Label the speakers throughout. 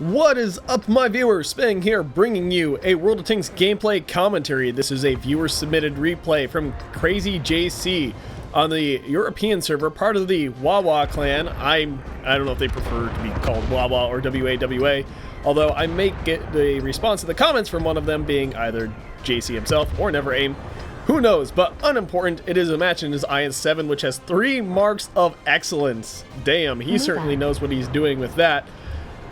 Speaker 1: What is up, my viewers? Spang here, bringing you a World of Tanks gameplay commentary. This is a viewer-submitted replay from Crazy JC on the European server, part of the Wawa clan. I don't know if they prefer to be called Wawa or WAWA, although I may get the response to the comments from one of them being either JC himself or Never Aim. Who knows, but unimportant, it is a match in his IS-7, which has 3 marks of excellence. Damn, he certainly knows what he's doing with that.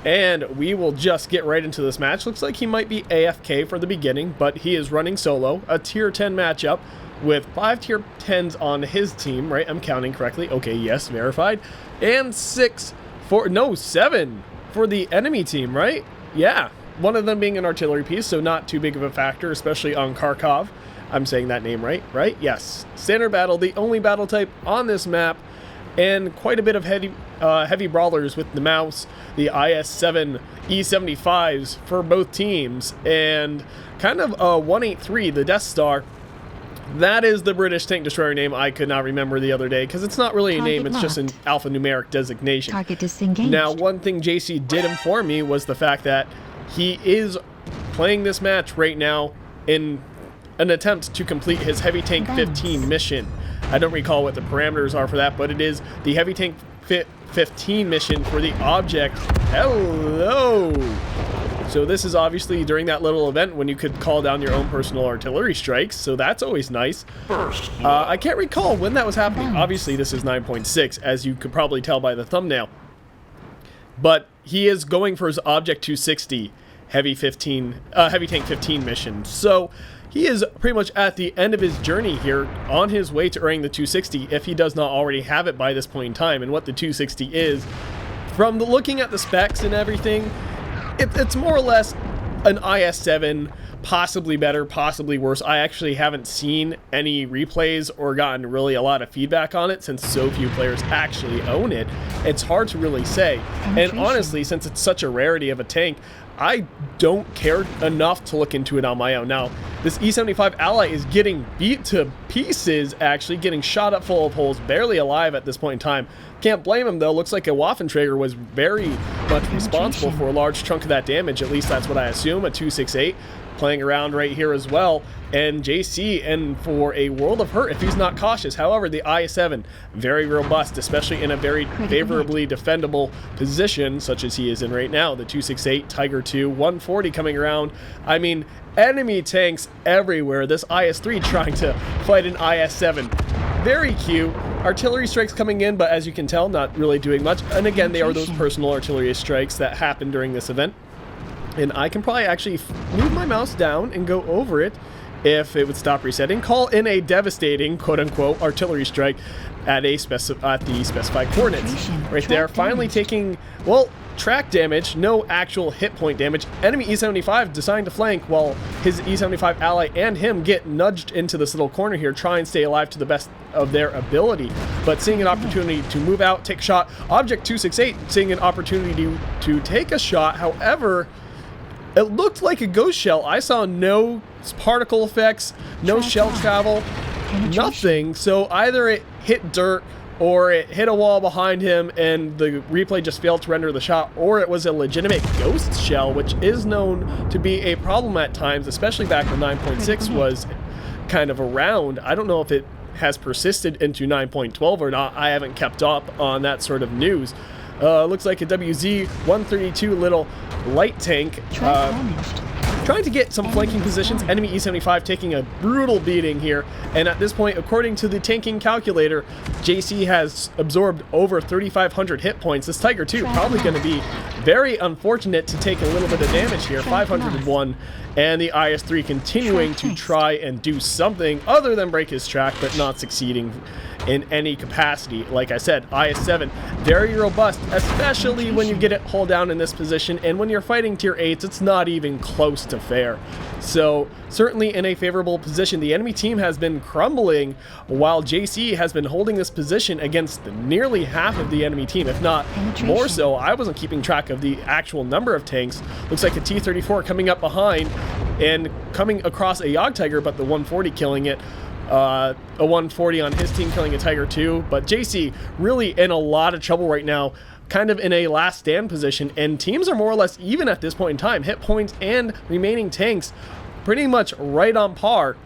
Speaker 1: And we will just get right into this match. Looks like he might be AFK for the beginning, but he is running solo. A tier 10 matchup with 5 tier 10s on his team, right? I'm counting correctly. Okay, yes, verified. And 7 for the enemy team, right? Yeah, one of them being an artillery piece, so not too big of a factor, especially on Kharkov. I'm saying that name right? Yes. Standard battle, the only battle type on this map. And quite a bit of heavy brawlers with the mouse, the IS-7 E75s for both teams, and kind of a 183, the Death Star. That is the British tank destroyer name I could not remember the other day, because it's not really a name, it's just an alphanumeric designation.
Speaker 2: Target disengaged.
Speaker 1: Now, one thing JC did inform me was the fact that he is playing this match right now in an attempt to complete his Heavy Tank 15 mission. I don't recall what the parameters are for that, but it is the Heavy Tank 15 mission for the object. Hello! So this is obviously during that little event when you could call down your own personal artillery strikes, so that's always nice. I can't recall when that was happening. Obviously this is 9.6, as you could probably tell by the thumbnail. But he is going for his Object 260 Heavy Tank 15 mission. So he is pretty much at the end of his journey here, on his way to earning the 260, if he does not already have it by this point in time. And what the 260 is, from looking at the specs and everything, it's more or less an IS-7, possibly better, possibly worse. I actually haven't seen any replays or gotten really a lot of feedback on it, since so few players actually own it. It's hard to really say. And honestly, since it's such a rarity of a tank, I don't care enough to look into it on my own. Now, this E75 ally is getting beat to pieces, actually, getting shot up full of holes, barely alive at this point in time. Can't blame him, though. Looks like a Waffenträger was very much responsible for a large chunk of that damage. At least that's what I assume. A 268 playing around right here as well. And JC, and for a world of hurt if he's not cautious. However, the IS-7, very robust, especially in a very favorably defendable position, such as he is in right now. The 268, Tiger 2, 140 coming around. I mean, enemy tanks everywhere. This IS-3 trying to fight an IS-7. Very cute. Artillery strikes coming in, but as you can tell, not really doing much. And again, they are those personal artillery strikes that happen during this event. And I can probably actually move my mouse down and go over it if it would stop resetting. Call in a devastating, quote-unquote, artillery strike at the specified coordinates. Right there, finally taking, well, track damage, no actual hit point damage. Enemy E75 designed to flank while his E75 ally and him get nudged into this little corner here, try and stay alive to the best of their ability. But seeing an opportunity to move out, take a shot. Object 268 seeing an opportunity to take a shot. However, it looked like a ghost shell. I saw no particle effects, no shell travel, nothing. So either it hit dirt or it hit a wall behind him and the replay just failed to render the shot, or it was a legitimate ghost shell, which is known to be a problem at times, especially back when 9.6 was kind of around. I don't know if it has persisted into 9.12 or not. I haven't kept up on that sort of news. Looks like a WZ-132 little light tank trying to get some flanking positions. Enemy E75 taking a brutal beating here, and at this point, according to the tanking calculator, JC has absorbed over 3,500 hit points. This Tiger 2 probably going to be very unfortunate to take a little bit of damage here. 501, and the IS-3 continuing to try and do something other than break his track, but not succeeding in any capacity. Like I said, IS-7, very robust, especially when you get it hull down in this position, and when you're fighting tier 8s, it's not even close to fair. So certainly in a favorable position. The enemy team has been crumbling, while JC has been holding this position against nearly half of the enemy team, if not more so. I wasn't keeping track of the actual number of tanks. Looks like a T-34 coming up behind and coming across a Jagdtiger, but the 140 killing it. A 140 on his team killing a Tiger 2, but JC really in a lot of trouble right now. kind of in a last stand position, and teams are more or less even at this point in time. Hit points and remaining tanks pretty much right on par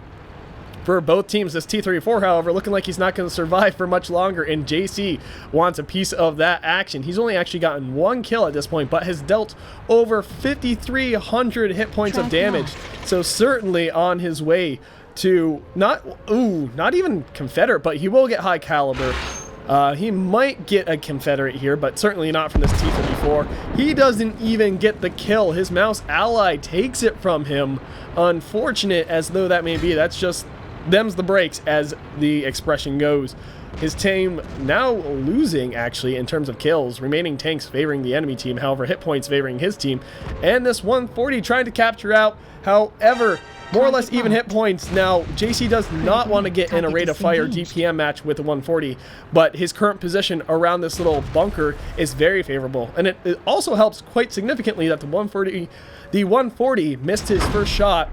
Speaker 1: for both teams. This T-34, however, looking like he's not going to survive for much longer, and JC wants a piece of that action. He's only actually gotten 1 kill at this point, but has dealt over 5,300 hit points of damage. So certainly on his way to not even Confederate, but he will get high caliber. He might get a Confederate here, but certainly not from this T-34. He doesn't even get the kill. His mouse ally takes it from him. Unfortunate as though that may be, that's just them's the breaks, as the expression goes. His team now losing, actually, in terms of kills. Remaining tanks favoring the enemy team, however, hit points favoring his team. And this 140 trying to capture out, however, more or less even hit points. Now, JC does not want to get in a rate of fire DPM match with the 140, but his current position around this little bunker is very favorable. And it also helps quite significantly that the 140 missed his first shot,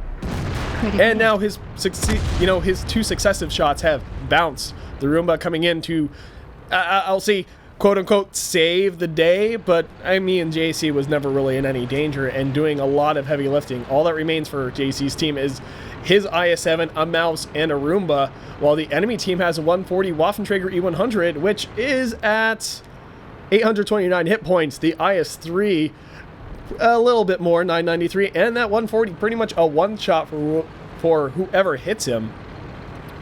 Speaker 1: and now his 2 successive shots have bounced. The Roomba coming in to, I'll say, quote-unquote, save the day, but I mean, JC was never really in any danger and doing a lot of heavy lifting. All that remains for JC's team is his IS-7, a mouse, and a Roomba, while the enemy team has a 140 Waffenträger E100, which is at 829 hit points. The IS-3, a little bit more, 993, and that 140 pretty much a one-shot for whoever hits him.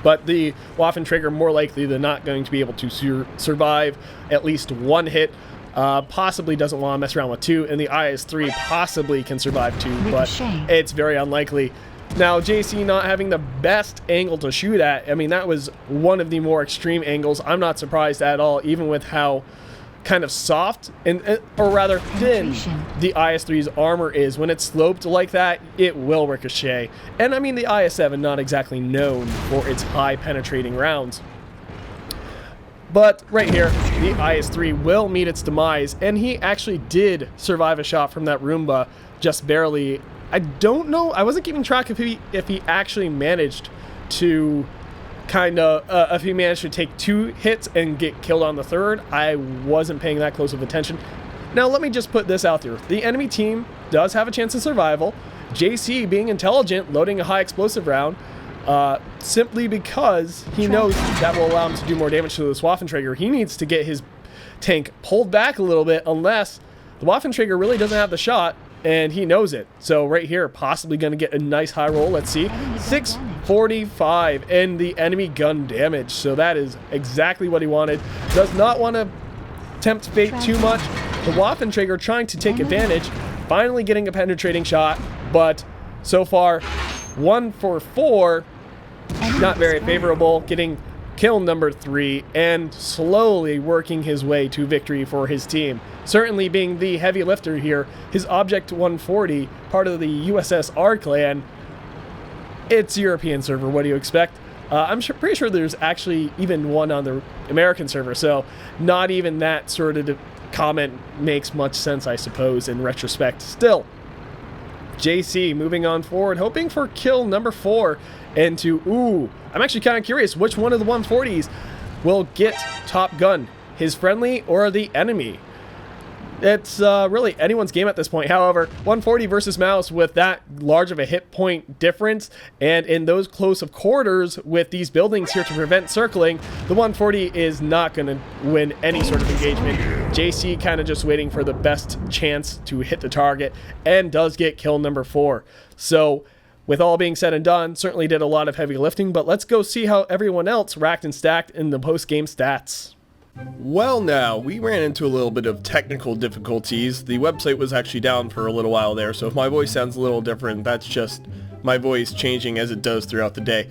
Speaker 1: But the Waffenträger more likely than not going to be able to survive at least 1 hit. Possibly doesn't want to mess around with 2, and the IS-3 possibly can survive 2, but it's very unlikely. Now, JC not having the best angle to shoot at, I mean, that was one of the more extreme angles. I'm not surprised at all, even with how kind of soft or rather thin the IS-3's armor is. When it's sloped like that, it will ricochet. And I mean, the IS-7 not exactly known for its high penetrating rounds. But right here, the IS-3 will meet its demise, and he actually did survive a shot from that Roomba, just barely. I don't know, I wasn't keeping track if he actually managed to if he managed to take 2 hits and get killed on the 3rd. I wasn't paying that close of attention. Now, let me just put this out there. The enemy team does have a chance of survival. JC, being intelligent, loading a high explosive round, simply because he knows that will allow him to do more damage to this Waffenträger. He needs to get his tank pulled back a little bit, unless the Waffenträger really doesn't have the shot, and he knows it. So right here, possibly going to get a nice high roll. Let's see. 645 and the enemy gun damage. So that is exactly what he wanted. Does not want to tempt fate too much. The Waffenträger trying to take advantage. Finally getting a penetrating shot. But so far, 1 for 4. Not very favorable. Getting kill number 3 and slowly working his way to victory for his team. Certainly being the heavy lifter here, his Object 140, part of the USS R clan. It's European server, what do you expect? I'm pretty sure there's actually even one on the American server, so not even that sort of comment makes much sense, I suppose, in retrospect. Still, JC moving on forward, hoping for kill number 4 and to, I'm actually kind of curious which one of the 140s will get top gun, his friendly or the enemy. It's really anyone's game at this point. However, 140 versus mouse with that large of a hit point difference, and in those close of quarters with these buildings here to prevent circling, the 140 is not going to win any sort of engagement. JC kind of just waiting for the best chance to hit the target, and does get kill number 4. So, with all being said and done, certainly did a lot of heavy lifting, but let's go see how everyone else racked and stacked in the post-game stats. Well, now, we ran into a little bit of technical difficulties. The website was actually down for a little while there, so if my voice sounds a little different, that's just my voice changing as it does throughout the day.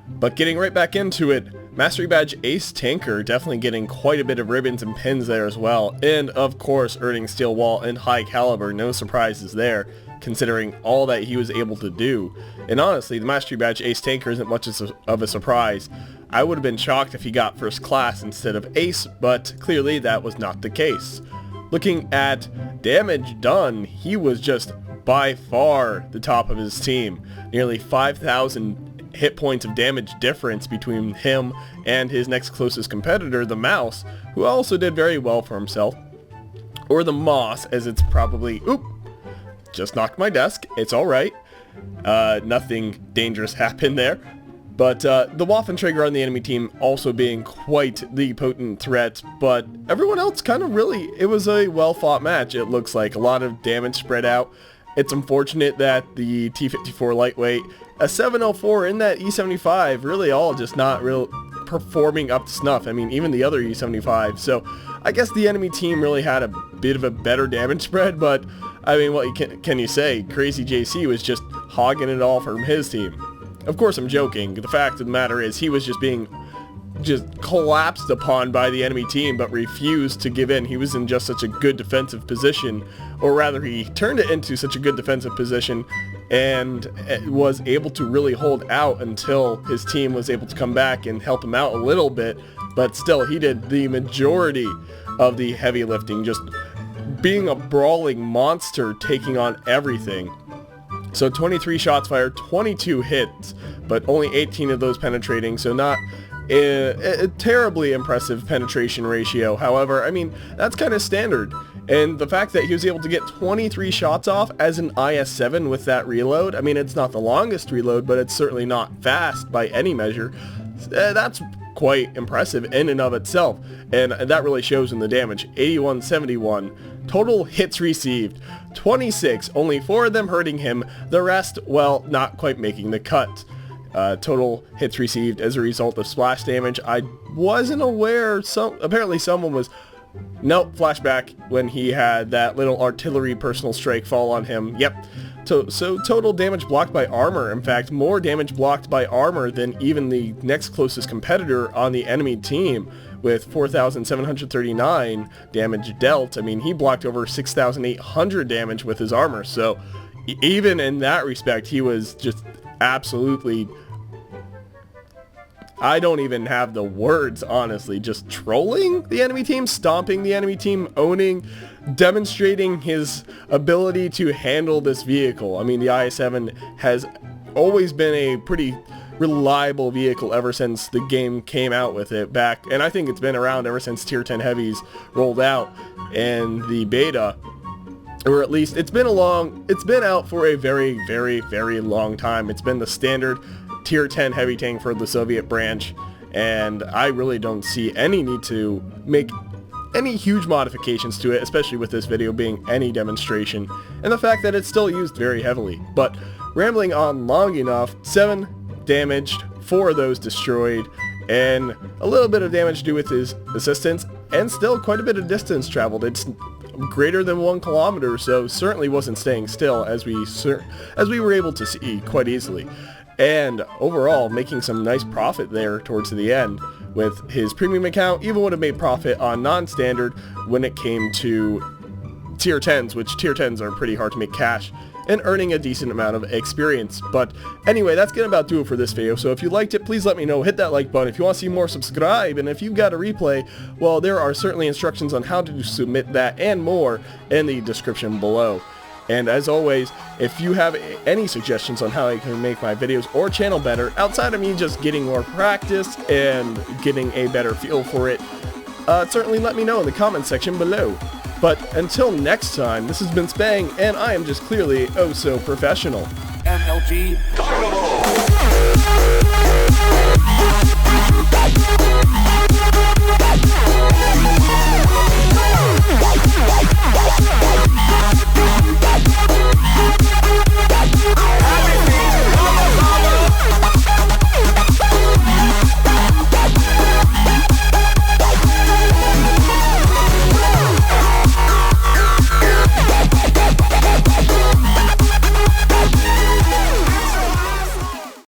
Speaker 1: But getting right back into it, Mastery Badge Ace Tanker definitely getting quite a bit of ribbons and pins there as well, and of course earning Steel Wall and High Caliber, no surprises there, considering all that he was able to do. And honestly, the Mastery Badge Ace Tanker isn't much of a surprise. I would have been shocked if he got first class instead of ace, but clearly that was not the case. Looking at damage done, he was just by far the top of his team. Nearly 5,000 hit points of damage difference between him and his next closest competitor, the Mouse, who also did very well for himself. or the moss, as it's probably, oop, just knocked my desk, it's alright, nothing dangerous happened there. But the Waffenträger on the enemy team also being quite the potent threat, but everyone else kind of really, it was a well-fought match. It looks like a lot of damage spread out. It's unfortunate that the T-54 lightweight, a 704 in that E-75, really all just not real performing up to snuff. I mean, even the other E-75. So I guess the enemy team really had a bit of a better damage spread, but I mean, what can you say? Crazy JC was just hogging it all from his team. Of course, I'm joking. The fact of the matter is he was just being collapsed upon by the enemy team, but refused to give in. He was in just such a good defensive position, or rather he turned it into such a good defensive position and was able to really hold out until his team was able to come back and help him out a little bit. But still, he did the majority of the heavy lifting, just being a brawling monster, taking on everything. So 23 shots fired, 22 hits, but only 18 of those penetrating, so not a terribly impressive penetration ratio. However, I mean, that's kind of standard. And the fact that he was able to get 23 shots off as an IS-7 with that reload, I mean, it's not the longest reload, but it's certainly not fast by any measure. That's quite impressive in and of itself, and that really shows in the damage. 81-71. Total hits received, 26, only 4 of them hurting him, the rest, well, not quite making the cut. Total hits received as a result of splash damage. I wasn't aware, apparently someone was, nope, flashback, when he had that little artillery personal strike fall on him. Yep. So total damage blocked by armor, in fact, more damage blocked by armor than even the next closest competitor on the enemy team, with 4,739 damage dealt. I mean, he blocked over 6,800 damage with his armor, so even in that respect, he was just absolutely, I don't even have the words, honestly, just trolling the enemy team, stomping the enemy team, owning, demonstrating his ability to handle this vehicle. I mean, the IS-7 has always been a pretty reliable vehicle ever since the game came out with it back, and I think it's been around ever since Tier 10 Heavies rolled out and the beta, or at least it's been out for a very, very, very long time. It's been the standard Tier 10 heavy tank for the Soviet branch, and I really don't see any need to make any huge modifications to it, especially with this video being any demonstration, and the fact that it's still used very heavily. But rambling on long enough, 7 damaged, 4 of those destroyed, and a little bit of damage due with his assistance, and still quite a bit of distance traveled. It's greater than 1 kilometer, so certainly wasn't staying still, as we were able to see quite easily. And overall, making some nice profit there towards the end. With his premium account, even would have made profit on non-standard when it came to tier 10s, which tier 10s are pretty hard to make cash, and earning a decent amount of experience. But anyway, that's gonna about do it for this video. So if you liked it, please let me know. Hit that like button. If you want to see more, subscribe. And if you've got a replay, well, there are certainly instructions on how to submit that and more in the description below. And as always, if you have any suggestions on how I can make my videos or channel better, outside of me just getting more practice and getting a better feel for it, certainly let me know in the comments section below. But until next time, this has been Spang, and I am just clearly oh so professional.
Speaker 2: MLG Carnival.